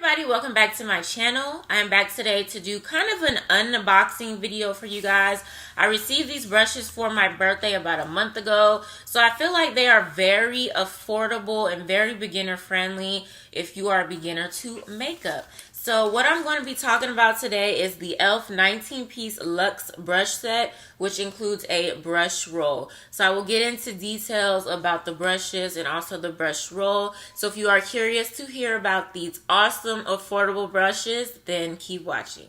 everybody, welcome back to my channel. I am back today to do kind of an unboxing video for you guys. I received these brushes for my birthday about a month ago, so I feel like they are very affordable and very beginner friendly if you are a beginner to makeup. So what I'm going to be talking about today is the E.L.F 19-piece Luxe brush set, which includes a brush roll. So I will get into details about the brushes and also the brush roll. So if you are curious to hear about these awesome, affordable brushes, then keep watching.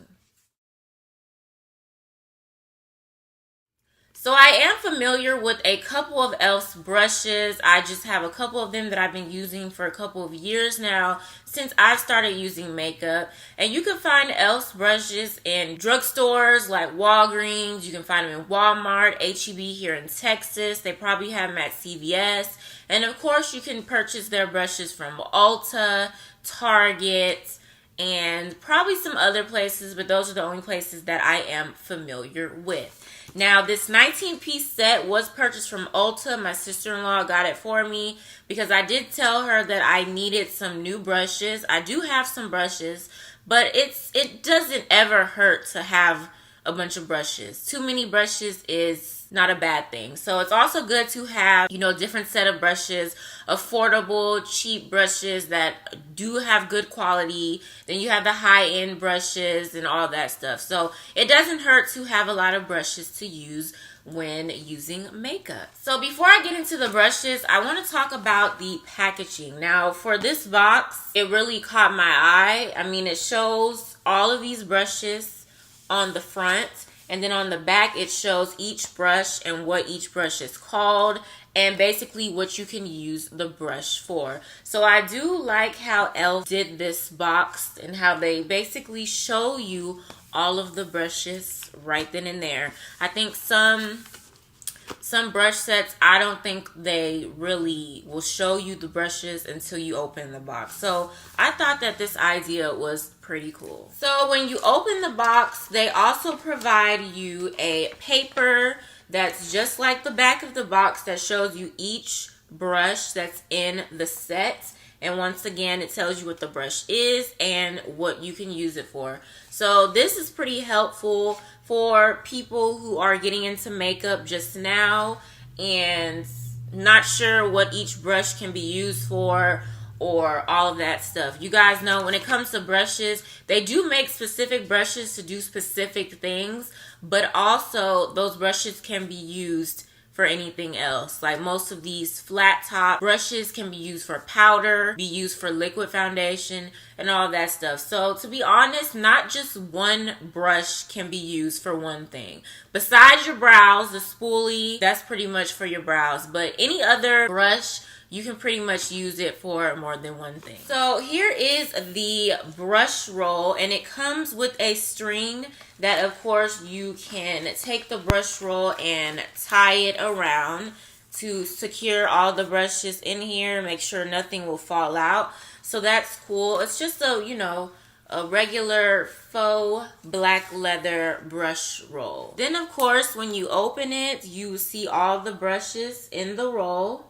So I am familiar with a couple of E.L.F's brushes. I just have a couple of them that I've been using for a couple of years now since I've started using makeup. And you can find E.L.F's brushes in drugstores like Walgreens. You can find them in Walmart, H-E-B here in Texas. They probably have them at CVS. And of course you can purchase their brushes from Ulta, Target, and probably some other places, but those are the only places that I am familiar with. Now, this 19-piece set was purchased from Ulta. My sister-in-law got it for me because I did tell her that I needed some new brushes. I do have some brushes, but it doesn't ever hurt to have a bunch of brushes. Too many brushes is not a bad thing. So it's also good to have, you know, a different set of brushes, affordable, cheap brushes that do have good quality. Then you have the high-end brushes and all that stuff. So it doesn't hurt to have a lot of brushes to use when using makeup. So before I get into the brushes, I want to talk about the packaging. Now, for this box, it really caught my eye. I mean, it shows all of these brushes on the front, and then on the back it shows each brush and what each brush is called and basically what you can use the brush for. So I do like how E.L.F did this box and how they basically show you all of the brushes right then and there. I think some brush sets, I don't think they really will show you the brushes until you open the box. So I thought that this idea was pretty cool. So when you open the box, they also provide you a paper that's just like the back of the box that shows you each brush that's in the set. And once again, it tells you what the brush is and what you can use it for. So this is pretty helpful for people who are getting into makeup just now and not sure what each brush can be used for or all of that stuff. You guys know when it comes to brushes, they do make specific brushes to do specific things, but also those brushes can be used for anything else. Like most of these flat top brushes can be used for powder, be used for liquid foundation, and all that stuff. So to be honest, not just one brush can be used for one thing. Besides your brows, the spoolie, that's pretty much for your brows. But any other brush, you can pretty much use it for more than one thing. So here is the brush roll, and it comes with a string that of course you can take the brush roll and tie it around to secure all the brushes in here, make sure nothing will fall out. So that's cool. It's just a, you know, a regular faux black leather brush roll. Then of course when you open it, you see all the brushes in the roll.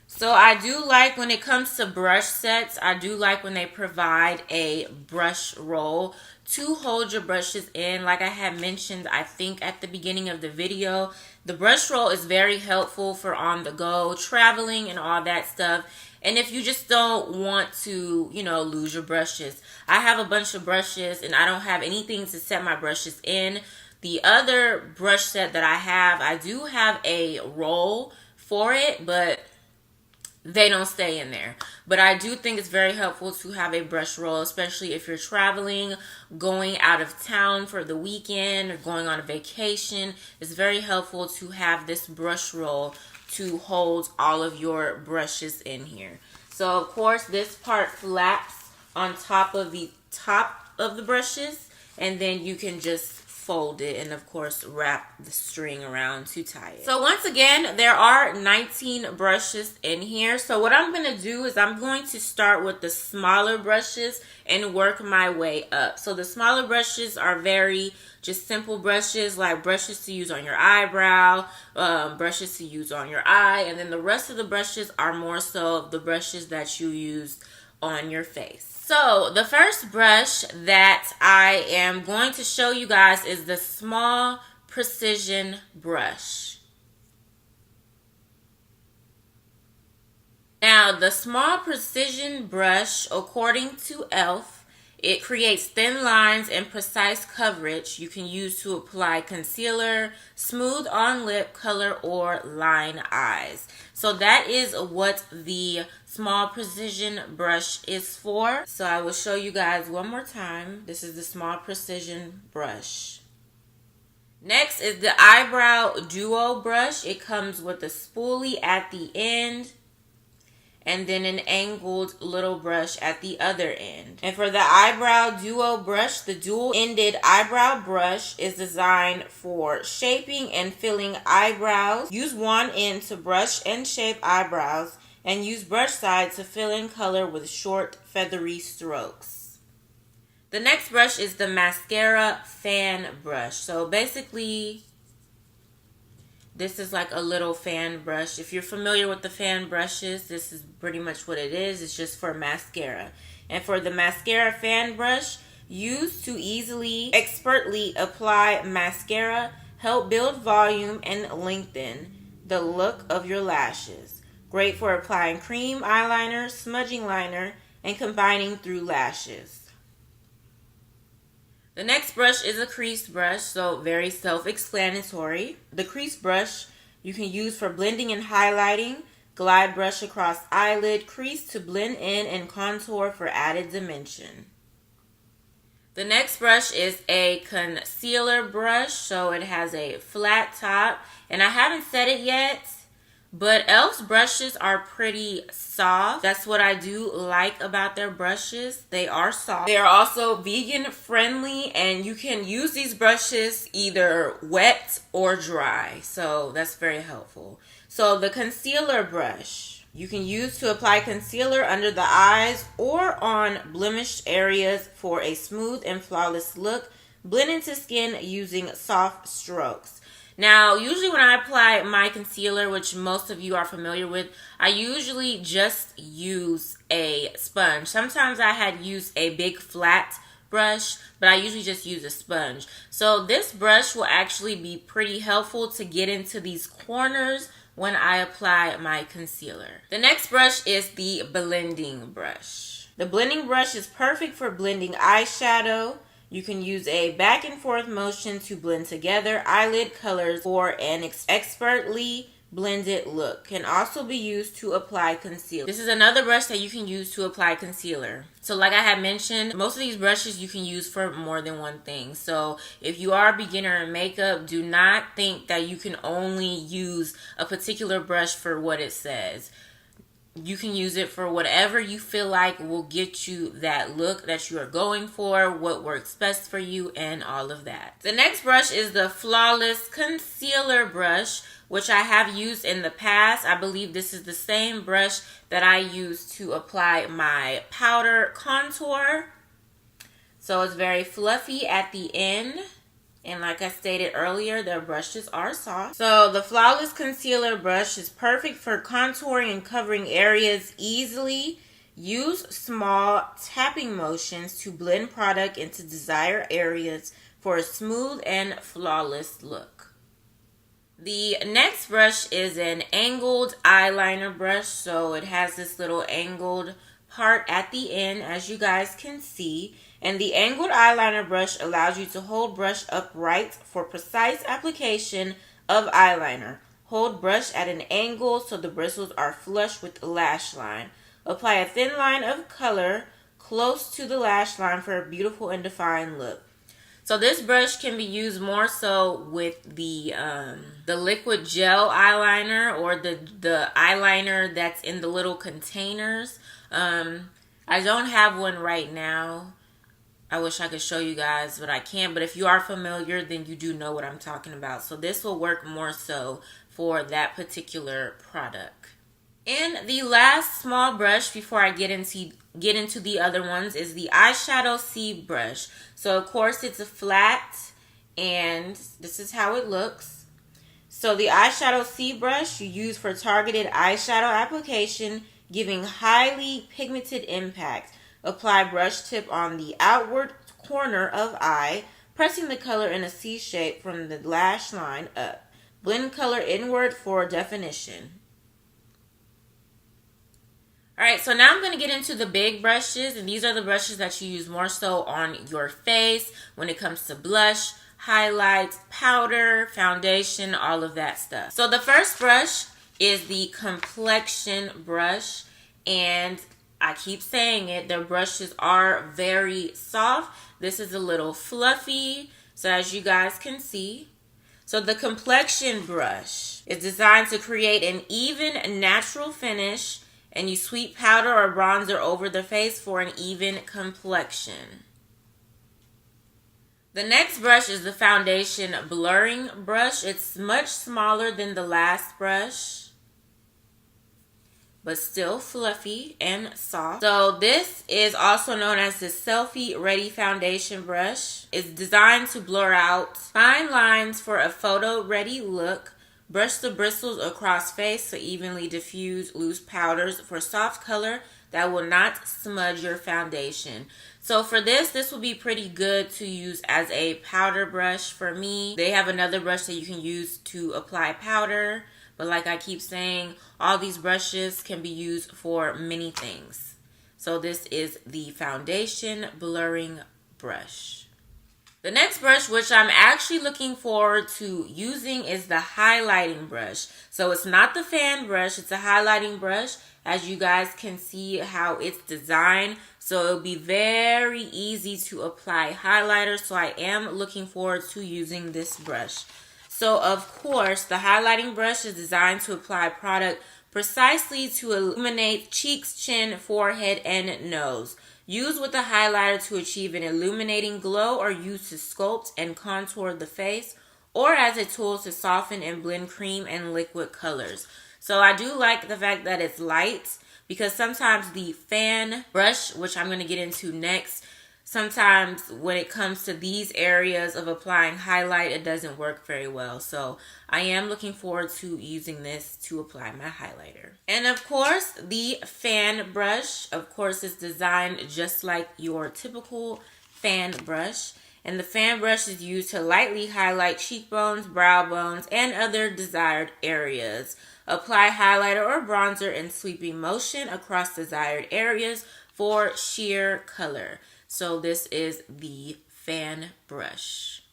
So I do like when it comes to brush sets, I do like when they provide a brush roll to hold your brushes in. Like I had mentioned, I think at the beginning of the video, the brush roll is very helpful for on the go, traveling and all that stuff. And if you just don't want to, you know, lose your brushes. I have a bunch of brushes and I don't have anything to set my brushes in. The other brush set that I have, I do have a roll for it, but they don't stay in there. But I do think it's very helpful to have a brush roll, especially if you're traveling, going out of town for the weekend, or going on a vacation. It's very helpful to have this brush roll to hold all of your brushes in here. So of course this part flaps on top of the brushes, and then you can just fold it and of course wrap the string around to tie it. So once again, there are 19 brushes in here. So what I'm going to do is I'm going to start with the smaller brushes and work my way up. So the smaller brushes are very just simple brushes, like brushes to use on your eyebrow, brushes to use on your eye, and then the rest of the brushes are more so the brushes that you use on your face. So the first brush that I am going to show you guys is the small precision brush. Now the small precision brush, according to E.L.F, it creates thin lines and precise coverage you can use to apply concealer, smooth on lip color, or line eyes. So that is what the small precision brush is for. So I will show you guys one more time. This is the small precision brush. Next is the Eyebrow Duo Brush. It comes with a spoolie at the end, and then an angled little brush at the other end. And for the Eyebrow Duo Brush, the dual-ended eyebrow brush is designed for shaping and filling eyebrows. Use one end to brush and shape eyebrows, and use brush side to fill in color with short, feathery strokes. The next brush is the Mascara Fan Brush. So basically, this is like a little fan brush. If you're familiar with the fan brushes, this is pretty much what it is. It's just for mascara. And for the Mascara Fan Brush, used to easily, expertly apply mascara, help build volume and lengthen the look of your lashes. Great for applying cream eyeliner, smudging liner, and combining through lashes. The next brush is a crease brush, so very self-explanatory. The crease brush you can use for blending and highlighting, glide brush across eyelid crease to blend in and contour for added dimension. The next brush is a concealer brush, so it has a flat top, and I haven't said it yet, but E.L.F's brushes are pretty soft. That's what I do like about their brushes. They are soft. They are also vegan friendly, and you can use these brushes either wet or dry. So that's very helpful. So the concealer brush you can use to apply concealer under the eyes or on blemished areas for a smooth and flawless look. Blend into skin using soft strokes. Now, usually when I apply my concealer, which most of you are familiar with, I usually just use a sponge. Sometimes I had used a big flat brush, but I usually just use a sponge. So this brush will actually be pretty helpful to get into these corners when I apply my concealer. The next brush is the blending brush. The blending brush is perfect for blending eyeshadow. You can use a back and forth motion to blend together eyelid colors for an expertly blended look. Can also be used to apply concealer. This is another brush that you can use to apply concealer. So like I had mentioned, most of these brushes you can use for more than one thing. So if you are a beginner in makeup, do not think that you can only use a particular brush for what it says. You can use it for whatever you feel like will get you that look that you are going for, what works best for you, and all of that. The next brush is the Flawless Concealer Brush, which I have used in the past. I believe this is the same brush that I use to apply my powder contour. So it's very fluffy at the end. And like I stated earlier, their brushes are soft. So the Flawless Concealer Brush is perfect for contouring and covering areas easily. Use small tapping motions to blend product into desired areas for a smooth and flawless look. The next brush is an angled eyeliner brush. So it has this little angled part at the end, as you guys can see. And the angled eyeliner brush allows you to hold brush upright for precise application of eyeliner. Hold brush at an angle so the bristles are flush with the lash line. Apply a thin line of color close to the lash line for a beautiful and defined look. So this brush can be used more so with the liquid gel eyeliner or the eyeliner that's in the little containers. I don't have one right now. I wish I could show you guys, but I can't. But if you are familiar, then you do know what I'm talking about. So this will work more so for that particular product. And the last small brush before I get into the other ones is the Eyeshadow C brush. So of course it's a flat, and this is how it looks. So the Eyeshadow C brush you use for targeted eyeshadow application, giving highly pigmented impact. Apply brush tip on the outward corner of eye, pressing the color in a C shape from the lash line up. Blend color inward for definition. Alright, so now I'm going to get into the big brushes, and these are the brushes that you use more so on your face when it comes to blush, highlights, powder, foundation, all of that stuff. So the first brush is the Complexion Brush, and I keep saying it, their brushes are very soft. This is a little fluffy, so as you guys can see. So the Complexion Brush is designed to create an even, natural finish, and you sweep powder or bronzer over the face for an even complexion. The next brush is the Foundation Blurring Brush. It's much smaller than the last brush, but still fluffy and soft. So this is also known as the Selfie Ready Foundation Brush. It's designed to blur out fine lines for a photo-ready look. Brush the bristles across face to evenly diffuse loose powders for soft color that will not smudge your foundation. So for this will be pretty good to use as a powder brush for me. They have another brush that you can use to apply powder, but like I keep saying, all these brushes can be used for many things. So this is the Foundation Blurring Brush. The next brush, which I'm actually looking forward to using, is the highlighting brush. So it's not the fan brush, it's a highlighting brush. As you guys can see how it's designed. So it'll be very easy to apply highlighter. So I am looking forward to using this brush. So of course, the highlighting brush is designed to apply product precisely to illuminate cheeks, chin, forehead, and nose. Use with a highlighter to achieve an illuminating glow, or use to sculpt and contour the face, or as a tool to soften and blend cream and liquid colors. So I do like the fact that it's light, because sometimes the fan brush, which I'm going to get into next, sometimes when it comes to these areas of applying highlight, it doesn't work very well. So I am looking forward to using this to apply my highlighter. And of course, the fan brush, of course, is designed just like your typical fan brush. And the fan brush is used to lightly highlight cheekbones, brow bones, and other desired areas. Apply highlighter or bronzer in sweeping motion across desired areas for sheer color. So this is the fan brush.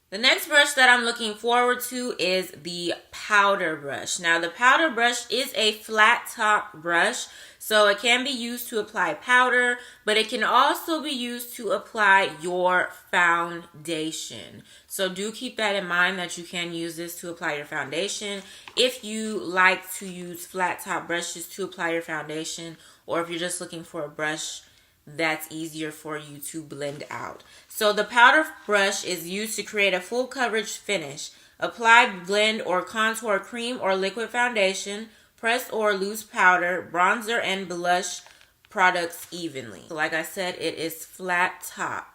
The next brush that I'm looking forward to is the powder brush. Now the powder brush is a flat top brush, so it can be used to apply powder, but it can also be used to apply your foundation. So do keep that in mind, that you can use this to apply your foundation if you like to use flat top brushes to apply your foundation, or if you're just looking for a brush that's easier for you to blend out. So the powder brush is used to create a full coverage finish. Apply, blend, or contour cream or liquid foundation, press or loose powder, bronzer, and blush products evenly. So like I said, it is flat top.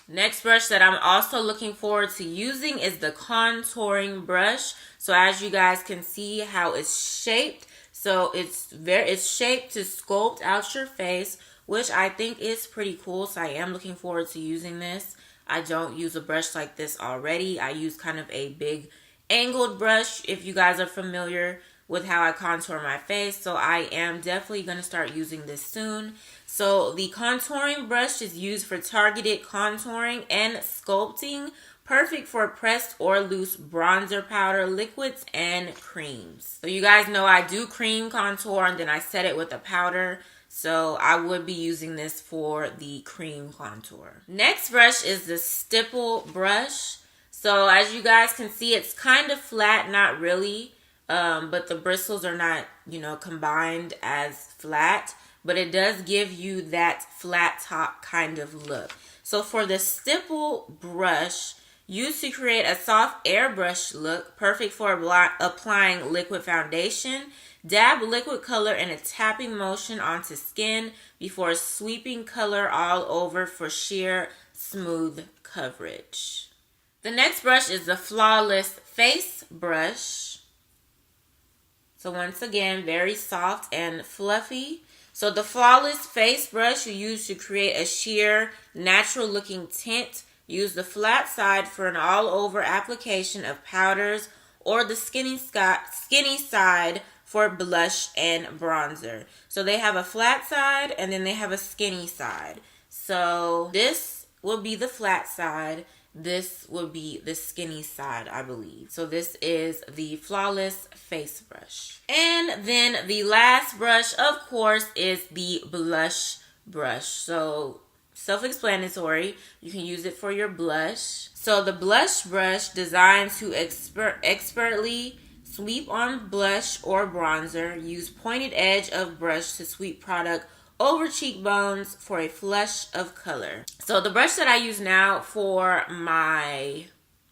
Next brush that I'm also looking forward to using is the contouring brush. So as you guys can see how it's shaped, so it's shaped to sculpt out your face, which I think is pretty cool. So I am looking forward to using this. I don't use a brush like this already. I use kind of a big angled brush, if you guys are familiar with how I contour my face. So I am definitely going to start using this soon. So the contouring brush is used for targeted contouring and sculpting. Perfect for pressed or loose bronzer powder, liquids, and creams. So you guys know I do cream contour and then I set it with a powder. So I would be using this for the cream contour. Next brush is the Stipple Brush. So as you guys can see, it's kind of flat, not really. But the bristles are not, combined as flat. but it does give you that flat top kind of look. So for the Stipple Brush, used to create a soft airbrush look, perfect for applying liquid foundation. Dab liquid color in a tapping motion onto skin before sweeping color all over for sheer, smooth coverage. The next brush is the Flawless Face Brush. So once again, very soft and fluffy. So the Flawless Face Brush you use to create a sheer, natural looking tint. Use the flat side for an all-over application of powders or the skinny side for blush and bronzer. So they have a flat side and then they have a skinny side. So this will be the flat side. This will be the skinny side, I believe. So this is the Flawless Face Brush. And then the last brush, of course, is the Blush Brush. So self-explanatory. You can use it for your blush. So the Blush Brush designed to expertly sweep on blush or bronzer. Use pointed edge of brush to sweep product over cheekbones for a flush of color. So the brush that I use now for my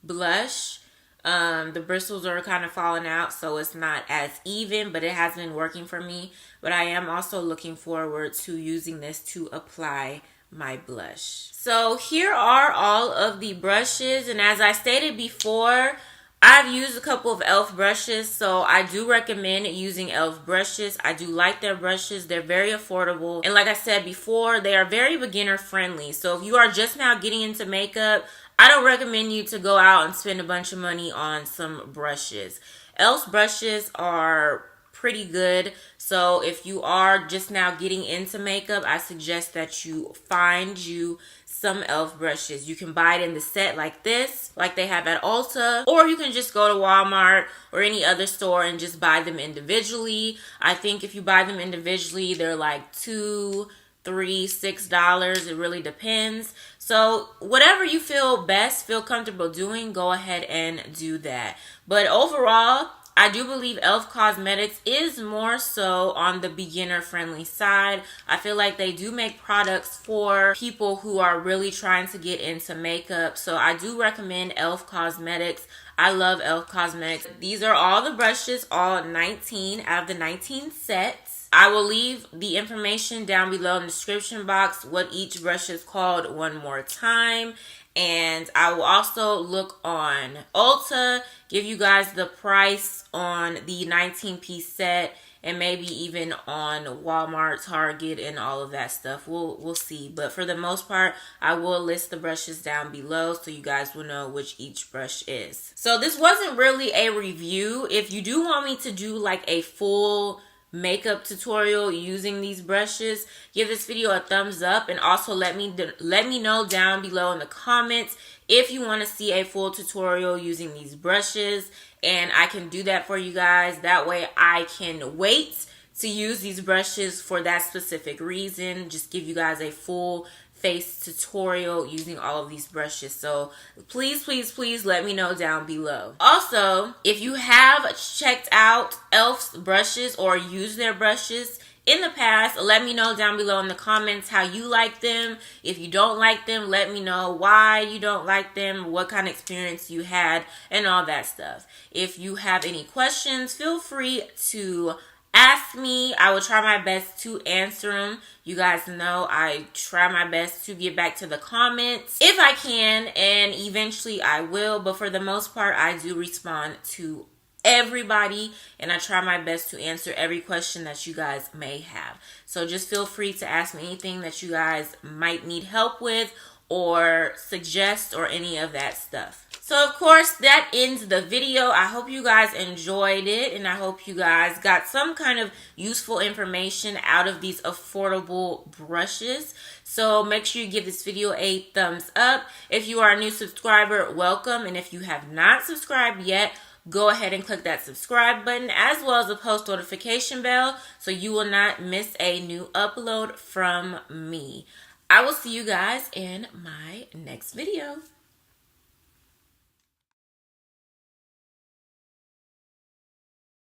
blush, the bristles are kind of falling out, so it's not as even, but it has been working for me. But I am also looking forward to using this to apply my blush. So here are all of the brushes, and as I stated before, I've used a couple of E.L.F brushes, so I do recommend using E.L.F brushes. I do like their brushes. They're very affordable. And like I said before, they are very beginner friendly. So if you are just now getting into makeup, I don't recommend you to go out and spend a bunch of money on some brushes. E.L.F brushes are pretty good. So if you are just now getting into makeup, I suggest that you find you some E.L.F brushes. You can buy it in the set like this, like they have at Ulta, or you can just go to Walmart or any other store and just buy them individually. I think if you buy them individually, they're like $2, $3, $6. It really depends. So whatever you feel best, feel comfortable doing, go ahead and do that. But overall, I do believe E.L.F Cosmetics is more so on the beginner friendly side. I feel like they do make products for people who are really trying to get into makeup. So I do recommend E.L.F Cosmetics. I love E.L.F Cosmetics. These are all the brushes, all 19 out of the 19 sets. I will leave the information down below in the description box what each brush is called one more time. And I will also look on Ulta, give you guys the price on the 19-piece set, and maybe even on Walmart, Target, and all of that stuff. We'll see. But for the most part, I will list the brushes down below so you guys will know which each brush is. So this wasn't really a review. If you do want me to do like a full makeup tutorial using these brushes, give this video a thumbs up, and also let me know down below in the comments if you want to see a full tutorial using these brushes, and I can do that for you guys. That way I can wait to use these brushes for that specific reason, just give you guys a full face tutorial using all of these brushes. So please let me know down below. Also, if you have checked out E.L.F's brushes or used their brushes in the past, let me know down below in the comments how you like them. If you don't like them, let me know why you don't like them, what kind of experience you had, and all that stuff. If you have any questions, feel free to ask me. I will try my best to answer them. You guys know I try my best to get back to the comments if I can, and eventually I will. But for the most part, I do respond to everybody, and I try my best to answer every question that you guys may have. So just feel free to ask me anything that you guys might need help with or suggest or any of that stuff. So of course that ends the video. I hope you guys enjoyed it, and I hope you guys got some kind of useful information out of these affordable brushes. So make sure you give this video a thumbs up. If you are a new subscriber, welcome, and if you have not subscribed yet, go ahead and click that subscribe button as well as the post notification bell so you will not miss a new upload from me. I will see you guys in my next video.